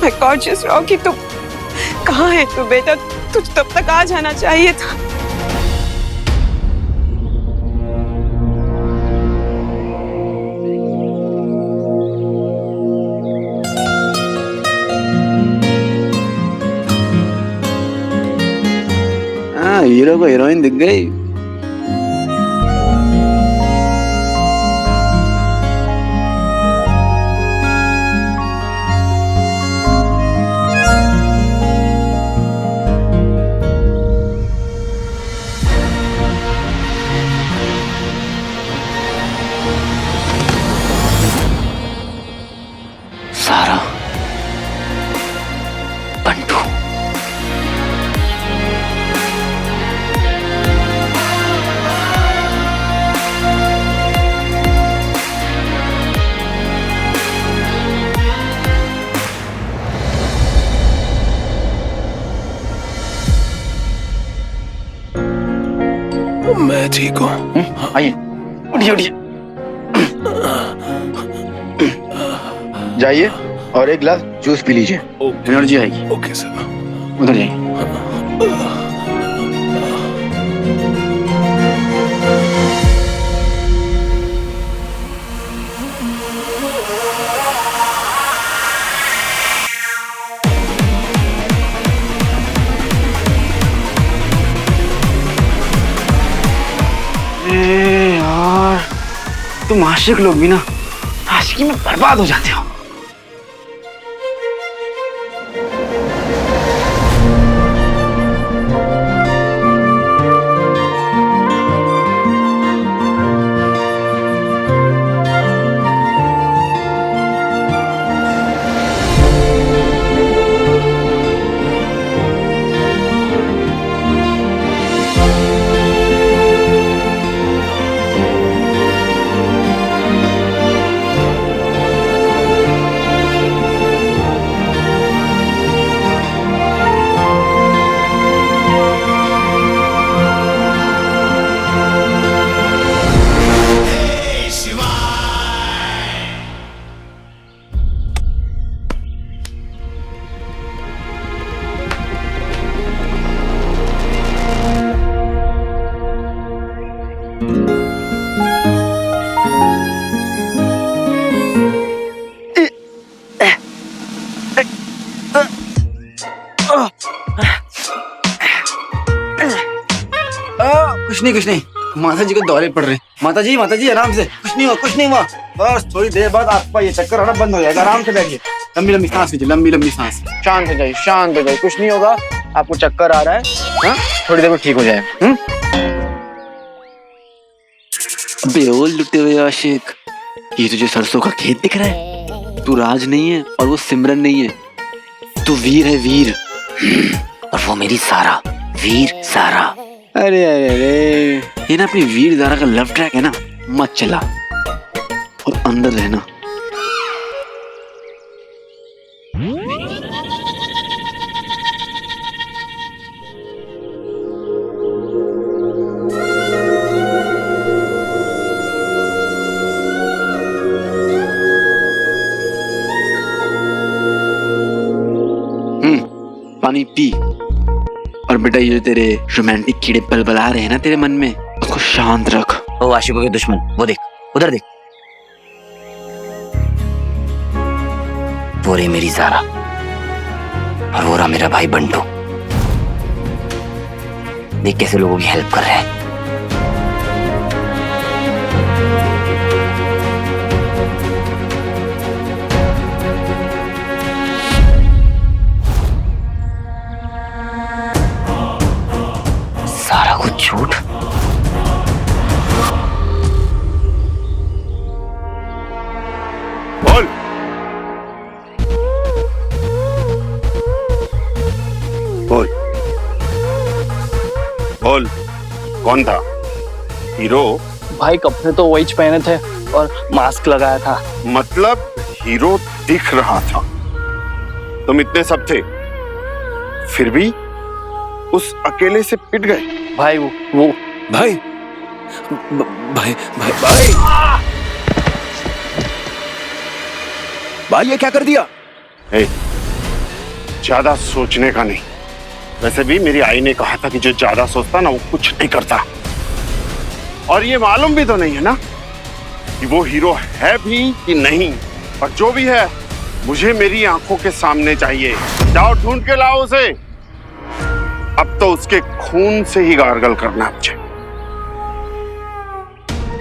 मैं कॉन्शियस रॉकी, तू कहाँ है तू बेटा? तुझे तब तक आ जाना चाहिए था। हाँ, हीरो को हीरोइन दिख गई। सारा, बंटू, मैं ठीक हूँ। आइए, उठिए उठिए। जाइए और एक गिलास जूस पी लीजिए, एनर्जी आएगी। Okay sir. उधर जाइए। यार, तुम आशिक लोग भी ना आशिकी में बर्बाद हो जाते हो। कुछ नहीं, माता जी को दौरे पड़ रहे। माता जी आराम से, कुछ नहीं हुआ। बस थोड़ी देर बाद आपका ये चक्कर आना बंद हो जाएगा। आराम से बैठिए, लंबी सांस लीजिए, लंबी सांस। शांत हो जाइए, कुछ नहीं होगा। आपको चक्कर आ रहा है, हाँ? थोड़ी देर में ठीक हो जाएगा। अबे ओ लुटे हुए आशिक, ये तुझे सरसों का खेत दिख रहा है? तू राज नहीं है और वो सिमरन नहीं है, तू वीर है, वीर। और वो मेरी सारा, वीर सारा। अरे ये ना अपनी वीर ज़ारा का लव ट्रैक है ना, मत चला और अंदर रहना। पानी पी। और बेटा ये जो तेरे रोमांटिक कीड़े बलबला रहे हैं ना तेरे मन में, उसको शांत रख। ओ आशिकों के दुश्मन, वो देख, उधर देख। वो रे मेरी सारा और वो रहा मेरा भाई बंटू। देख कैसे लोगों की हेल्प कर रहे हैं। सारा कुछ झूठ। बोल बोल बोल, कौन था हीरो? भाई कपड़े तो वही पहने थे और मास्क लगाया था। मतलब हीरो दिख रहा था, तुम इतने सब थे, फिर भी उस अकेले से पिट गए। भाई वो भाई भाई भाई भाई भाई ये क्या कर दिया? ज्यादा सोचने का नहीं। वैसे भी मेरी आई ने कहा था कि जो ज्यादा सोचता ना वो कुछ नहीं करता। और ये मालूम भी तो नहीं है ना कि वो हीरो है भी कि नहीं। और जो भी है मुझे मेरी आंखों के सामने चाहिए। जाओ ढूंढ के लाओ उसे। अब तो उसके खून से ही गार्गल करना है मुझे।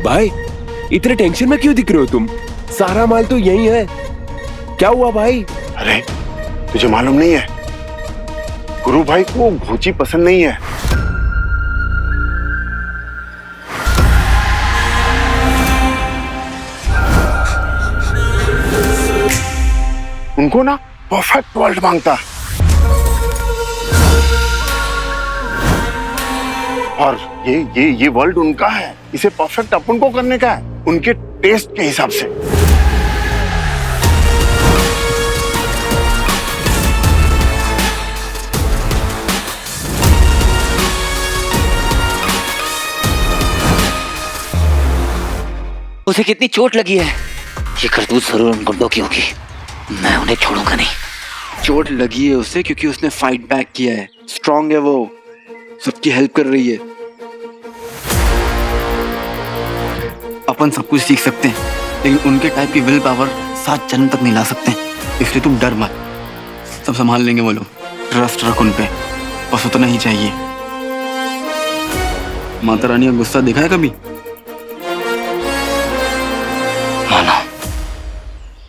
भाई इतने टेंशन में क्यों दिख रहे हो तुम? सारा माल तो यही है। क्या हुआ भाई? अरे तुझे मालूम नहीं है, गुरु भाई को भोजी पसंद नहीं है। उनको ना परफेक्ट वर्ल्ड मांगता है। और ये वर्ल्ड उनका है। इसे परफेक्ट अपन को करने का है, उनके टेस्ट के हिसाब से। उसे कितनी चोट लगी है। ये करतूत जरूर उन गुंडों की होगी। मैं उन्हें छोड़ूंगा नहीं। चोट लगी है उसे क्योंकि उसने फाइट बैक किया है। स्ट्रांग है वो, सबकी हेल्प कर रही है। अपन सब कुछ सीख सकते हैं, लेकिन उनके टाइप की विल पावर 7 जन्म तक नहीं ला सकते। इसलिए तुम डर मत, सब संभाल लेंगे वो लोग। ट्रस्ट रख उन पे, बस उतना ही चाहिए। माता रानी का गुस्सा देखा है कभी? माना,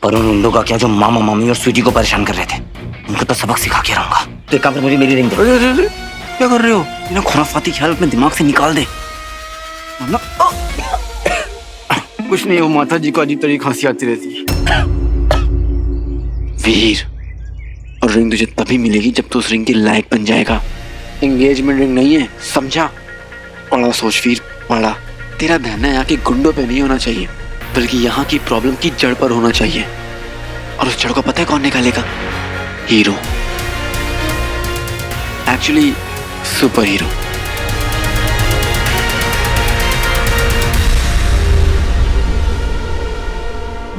पर उन उंडों का क्या जो मामा मामी और स्वीटी को परेशान कर रहे थे, उनको तो सबक सिखा के रहूंगा। तो एक काम कर, मुझे मेरी रिंग दे। क्या कर रहे हो? इन्हें खुराफाती ख्याल अपने दिमाग से निकाल दे। कुछ नहीं, वो माता जी को अजीब तरह की खांसी आती रहती है। वीर, और रिंग तुझे तभी मिलेगी जब तू उस रिंग के लायक बन जाएगा। एंगेजमेंट रिंग नहीं है, समझा? बड़ा सोच वीर, बड़ा। तेरा ध्यान यहाँ के गुंडों पे नहीं होना चाहिए, बल्कि यहाँ की प्रॉब्लम की जड़ पर होना चाहिए। और उस जड़ को पता है कौन निकालेगा? हीरो। Actually super hero.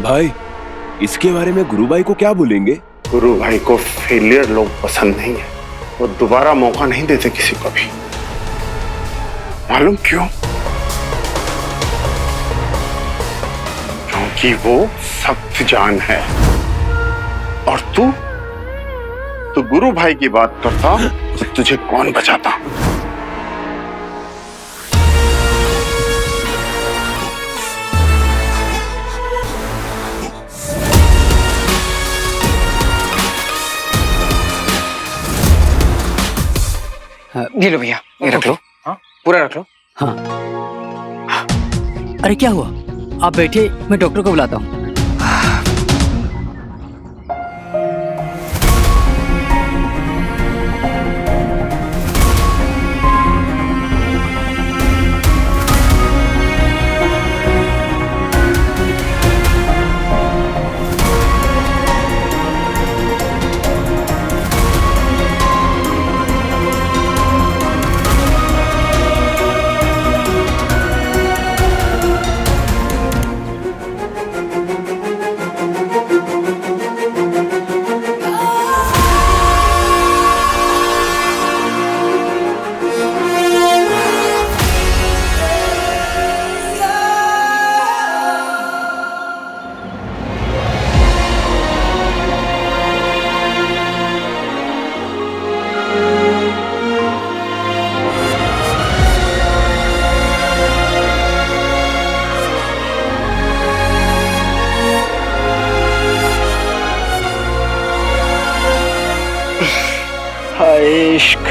भाई इसके बारे में गुरु भाई को क्या बोलेंगे? गुरु भाई को फेलियर लोग पसंद नहीं है। वो दोबारा मौका नहीं देते किसी को भी। मालूम क्यों? क्योंकि वो सख्त जान है। और तू गुरु भाई की बात करता तो तुझे कौन बचाता? ये लो भैया, ये रख लो। हाँ, पूरा रख लो। हाँ। अरे क्या हुआ? आप बैठिए, मैं डॉक्टर को बुलाता हूँ। इश्क।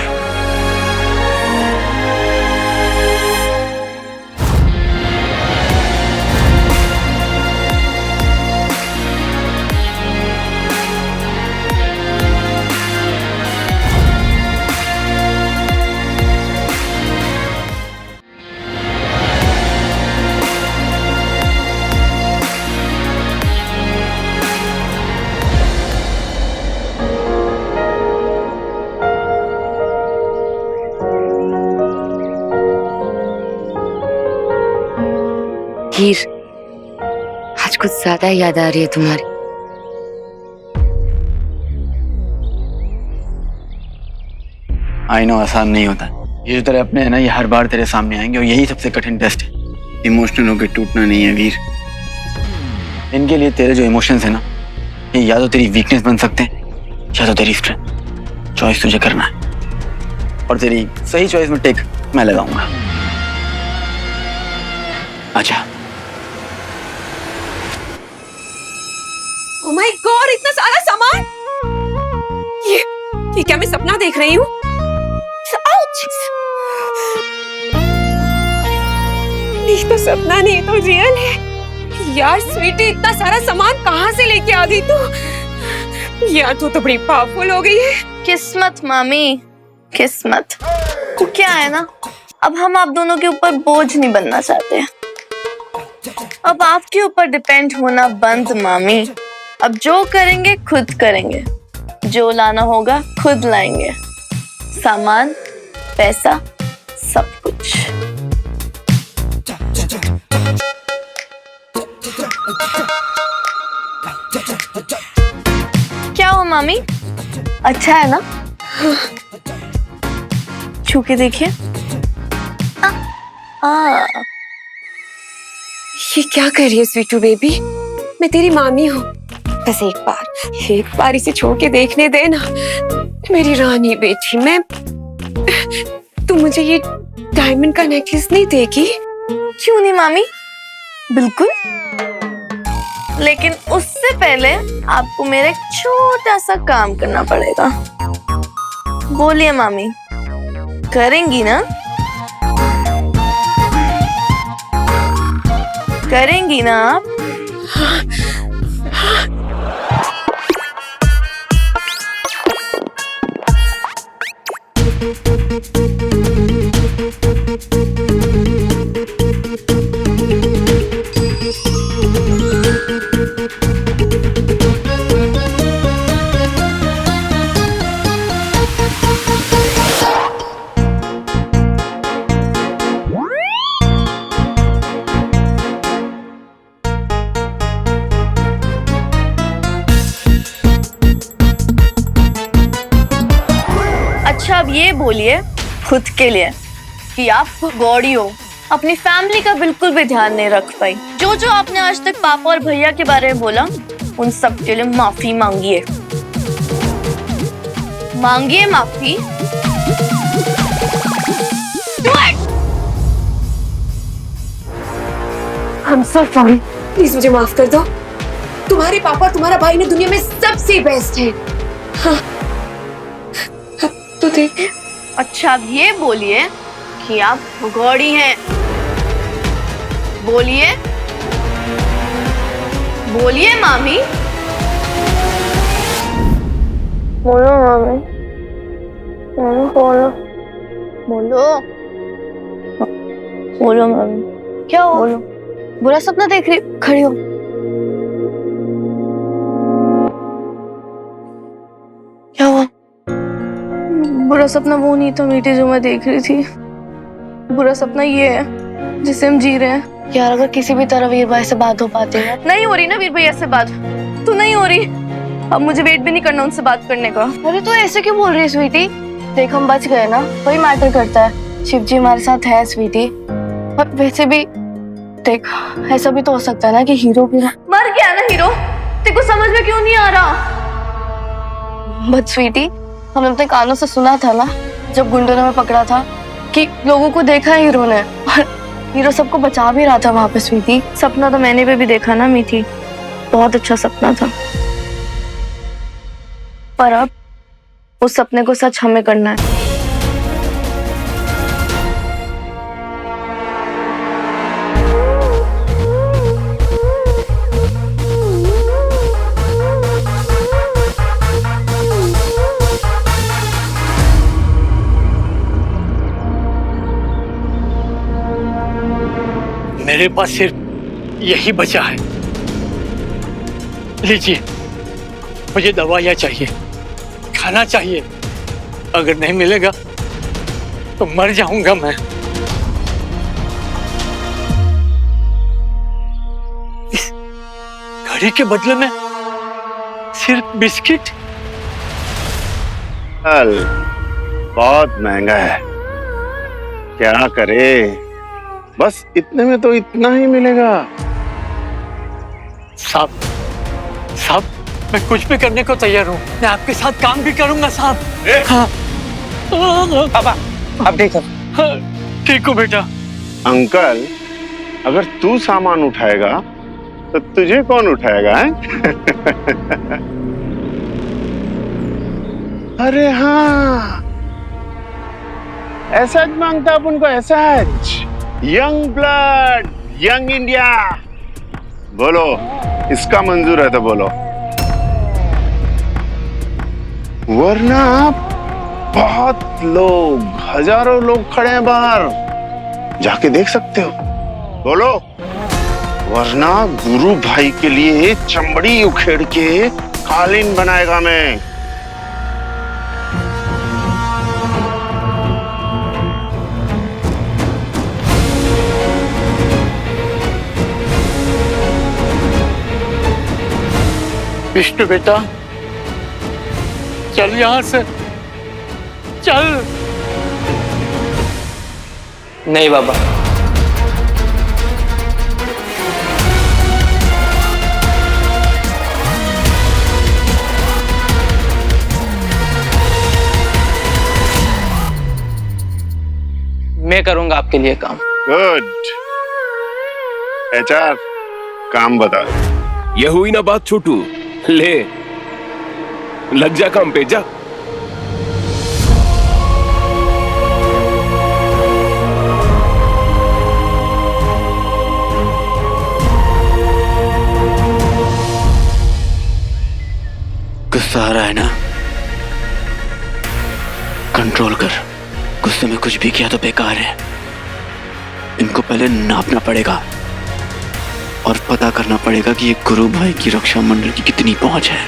हीर, आज कुछ ज्यादा याद आ रही है तुम्हारी। आई नो आसान नहीं होता। ये जो तेरे अपने है ना, ये हर बार तेरे सामने आएंगे और यही सबसे कठिन टेस्ट है। इमोशनल होकर टूटना नहीं है वीर। इनके लिए तेरे जो इमोशंस है ना, ये या तो तेरी वीकनेस बन सकते हैं या तो तेरी स्ट्रेंथ। चॉइस तुझे करना है और तेरी सही चॉइस में टिक मैं लगाऊंगा। अच्छा। ओह माय गॉड, इतना सारा सामान! ये क्या मैं सपना देख रही हूँ? आउच! ये तो सपना नहीं, तो रियल है। यार स्वीटी, इतना सारा सामान कहाँ से लेके आ गई तू? यार तू तो बड़ी पावरफुल हो गई है। किस्मत मामी, किस्मत। तो क्या है ना, अब हम आप दोनों के ऊपर बोझ नहीं बनना चाहते। अब आपके ऊपर डिपेंड होना बंद मामी। अब जो करेंगे खुद करेंगे, जो लाना होगा खुद लाएंगे, सामान, पैसा, सब कुछ। क्या हो मामी, अच्छा है ना? छू के देखिए। ये क्या कर रही है स्वीटू बेबी? मैं तेरी मामी हूँ। बस एक बार इसे छू के देखने दे ना, मेरी रानी बेटी। मैं तू मुझे ये डायमंड का नेकलेस नहीं देगी? क्यों नहीं मामी, बिल्कुल। लेकिन उससे पहले आपको मेरा एक छोटा सा काम करना पड़ेगा। बोलिए मामी, करेंगी ना? करेंगी ना आप? अच्छा अब ये बोलिए खुद के लिए कि आप गौड़ी हो, अपनी फैमिली का बिल्कुल भी ध्यान नहीं रख पाई। जो जो आपने आज तक पापा और भैया के बारे में बोला, उन सब के लिए माफी मांगिए। मांगिए माफी। I'm so sorry. प्लीज मुझे माफ कर दो। तुम्हारे पापा, तुम्हारा भाई ने दुनिया में सबसे बेस्ट है। हाँ। तो देख। अच्छा अब ये बोलिए कि आप गौड़ी हैं। बोलिए, बोलिए मामी। बोलो मामी, बोलो बोलो बोलो मामी। क्या हो? बोलो। बुरा सपना देख रही? खड़ी हो। क्या हुआ? बुरा सपना वो नहीं था मीठी जो मैं देख रही थी। बुरा सपना ये है जिसे हम जी रहे हैं। यार अगर किसी भी तरह वीर भाई से बात हो पाती है। नहीं हो रही ना वीर भैया से बात, तो नहीं हो रही। अब मुझे वेट भी नहीं करना उनसे बात करने का। अरे तो ऐसे क्यों बोल रही है स्वीटी? देख हम बच गए ना, वही मैटर करता है। शिव जी हमारे साथ है स्वीटी। और वैसे भी देख, ऐसा भी तो हो सकता है ना कि हीरो भी मर गया ना। हीरो तेरे को समझ में क्यों नहीं आ रहा? बट स्वीटी, हमने अपने कानों से सुना था ना जब गुंडों ने हमें पकड़ा था कि लोगों को देखा है हीरो ने, और हीरो सबको बचा भी रहा था वहां पे। स्वीटी, सपना तो मैंने भी देखा ना मीठी, बहुत अच्छा सपना था। पर अब उस सपने को सच हमें करना है। मेरे पास सिर्फ यही बचा है। लीजिए, मुझे दवाइयाँ चाहिए, खाना चाहिए। अगर नहीं मिलेगा तो मर जाऊंगा मैं। इस घड़ी के बदले में सिर्फ बिस्किट। बहुत महंगा है, क्या करे, बस इतने में तो इतना ही मिलेगा। साहब साहब, मैं कुछ भी करने को तैयार हूँ, मैं आपके साथ काम भी करूंगा साहब। हाँ पापा अब ठीक है। ठीक हो बेटा। अंकल, अगर तू सामान उठाएगा तो तुझे कौन उठाएगा है? अरे हाँ, ऐसा मांगता अपन को, ऐसा यंग ब्लड, यंग इंडिया। बोलो, इसका मंजूर है तो बोलो, वरना बहुत लोग, हजारों लोग खड़े हैं बाहर, जाके देख सकते हो। बोलो, वरना गुरु भाई के लिए चमड़ी उखेड़ के कालीन बनाएगा मैं। विष्णु बेटा, चल यहां से, चल। नहीं बाबा, मैं करूंगा आपके लिए काम। गुड। एचआर, काम बता। ये हुई ना बात छोटू, ले लग जा काम पे, जा। गुस्सा आ रहा है ना, कंट्रोल कर। गुस्से में कुछ भी किया तो बेकार है। इनको पहले नापना पड़ेगा और पता करना पड़ेगा कि ये गुरु भाई की रक्षा मंडल की कितनी पहुंच है।